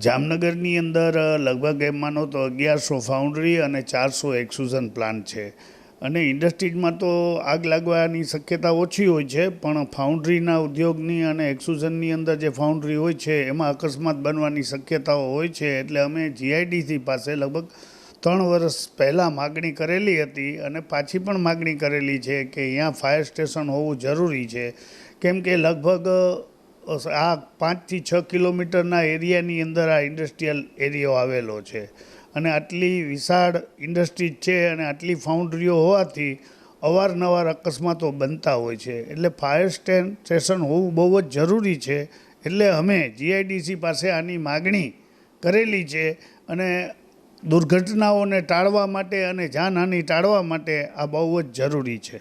જામનગરની અંદર લગભગ એમ માનો તો 1100 ફાઉન્ડરી અને 400 એક્સટ્રુઝન પ્લાન્ટ છે અને ઇન્ડસ્ટ્રીઝમાં તો આગ લાગવાની શક્યતા ઓછી હોય છે, પણ ફાઉન્ડરીના ઉદ્યોગની અને એક્સટ્રુઝનની અંદર જે ફાઉન્ડરી હોય છે એમાં અકસ્માત બનવાની શક્યતાઓ હોય છે. એટલે અમે જીઆઈડીસી પાસે લગભગ 3 વર્ષ પહેલાં માગણી કરેલી હતી અને પાછી પણ માગણી કરેલી છે કે અહીંયા ફાયર સ્ટેશન હોવું જરૂરી છે, કેમ કે લગભગ આ 5 થી 6 કિલોમીટરના એરિયાની અંદર આ ઇન્ડસ્ટ્રીયલ એરિયો આવેલો છે અને આટલી વિશાળ ઇન્ડસ્ટ્રીઝ છે અને આટલી ફાઉન્ડરીઓ હોવાથી અવારનવાર અકસ્માતો બનતા હોય છે. એટલે ફાયર સ્ટેશન હોવું બહુ જ જરૂરી છે. એટલે અમે જીઆઈડીસી પાસે આની માગણી કરેલી છે અને દુર્ઘટનાઓને ટાળવા માટે અને જાનહાનિ ટાળવા માટે આ બહુ જ જરૂરી છે.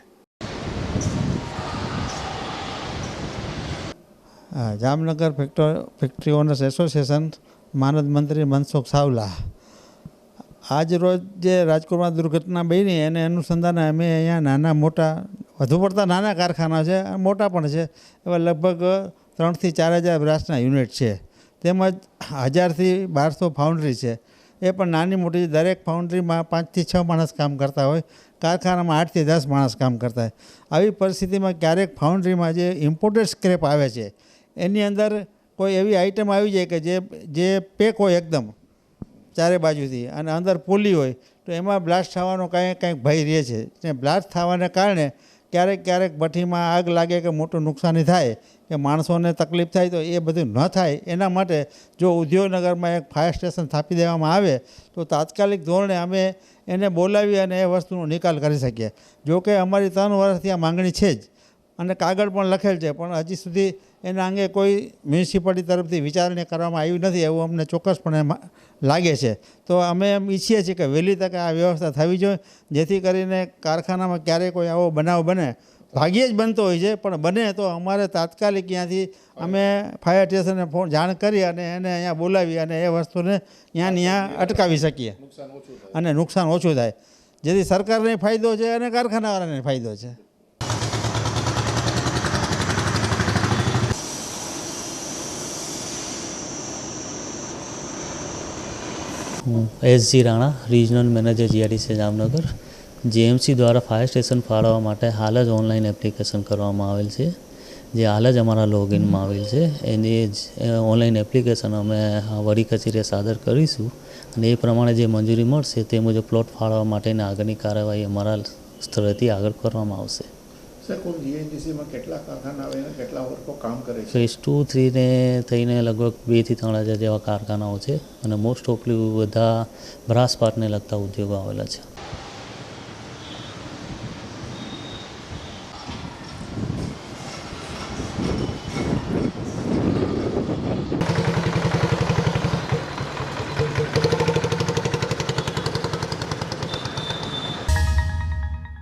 જામનગર ફેક્ટરી ઓનર્સ એસોસિએશન માનદ મંત્રી મનસુખ સાવલા. આજ રોજ જે રાજકોટમાં દુર્ઘટના બની એને અનુસંધાને અમે અહીંયા નાના મોટા વધુ પડતા નાના કારખાના છે, મોટા પણ છે, એવા લગભગ 3 થી 4,000 બ્રાસના યુનિટ છે, તેમજ 1000 થી 1200 ફાઉન્ડરી છે. એ પણ નાની મોટી દરેક ફાઉન્ડરીમાં 5 થી 6 માણસ કામ કરતા હોય, કારખાનામાં 8 થી 10 માણસ કામ કરતા હોય. આવી પરિસ્થિતિમાં ક્યારેક ફાઉન્ડરીમાં જે ઇમ્પોર્ટેડ સ્ક્રેપ આવે છે એની અંદર કોઈ એવી આઈટમ આવી જાય કે જે પેક હોય એકદમ ચારે બાજુથી અને અંદર પોલી હોય તો એમાં બ્લાસ્ટ થવાનો કંઈક ભય રહે છે. ને બ્લાસ્ટ થવાને કારણે ક્યારેક ભઠ્ઠીમાં આગ લાગે કે મોટું નુકસાની થાય કે માણસોને તકલીફ થાય, તો એ બધું ન થાય એના માટે જો ઉદ્યોગનગરમાં એક ફાયર સ્ટેશન સ્થાપી દેવામાં આવે તો તાત્કાલિક ધોરણે અમે એને બોલાવી અને એ વસ્તુનો નિકાલ કરી શકીએ. જો કે અમારી 3 વર્ષથી આ માંગણી છે જ અને કાગળ પણ લખેલ છે, પણ હજી સુધી એના અંગે કોઈ મ્યુનિસિપાલિટી તરફથી વિચારણા કરવામાં આવી નથી એવું અમને ચોક્કસપણે લાગે છે. તો અમે એમ ઈચ્છીએ છીએ કે વહેલી તકે આ વ્યવસ્થા થવી જોઈએ, જેથી કરીને કારખાનામાં ક્યારેય કોઈ આવો બનાવ બને, ભાગ્યે જ બનતો હોય છે પણ બને તો અમારે તાત્કાલિક ત્યાંથી અમે ફાયર સ્ટેશનને જાણ કરી અને એને અહીંયા બોલાવી અને એ વસ્તુને ત્યાં અટકાવી શકીએ અને નુકસાન ઓછું થાય, જેથી સરકારને ફાયદો છે અને કારખાનાવાળાને ફાયદો છે. હું SG Rana, regional manager GIDC Jamnagar. JMC દ્વારા ફાયર સ્ટેશન ફાળવવા માટે હાલ જ ઓનલાઈન એપ્લિકેશન કરવામાં આવેલ છે, જે હાલ જ અમારા લોગિનમાં આવેલ છે. એની ઓનલાઈન એપ્લિકેશન અમે વડી કચેરીએ સાદર કરીશું અને એ પ્રમાણે જે મંજૂરી મળશે તે મુજબ પ્લોટ ફાળવવા માટેની આગળની કાર્યવાહી અમારા સ્થળેથી આગળ કરવામાં આવશે. ફેઝ 2, 3 ને થઈને લગભગ 2 થી 3,000 જેવા કારખાનાઓ છે અને મોસ્ટ ઓફલી બધા બ્રાસ પાર્ટને લગતા ઉદ્યોગો આવેલા છે.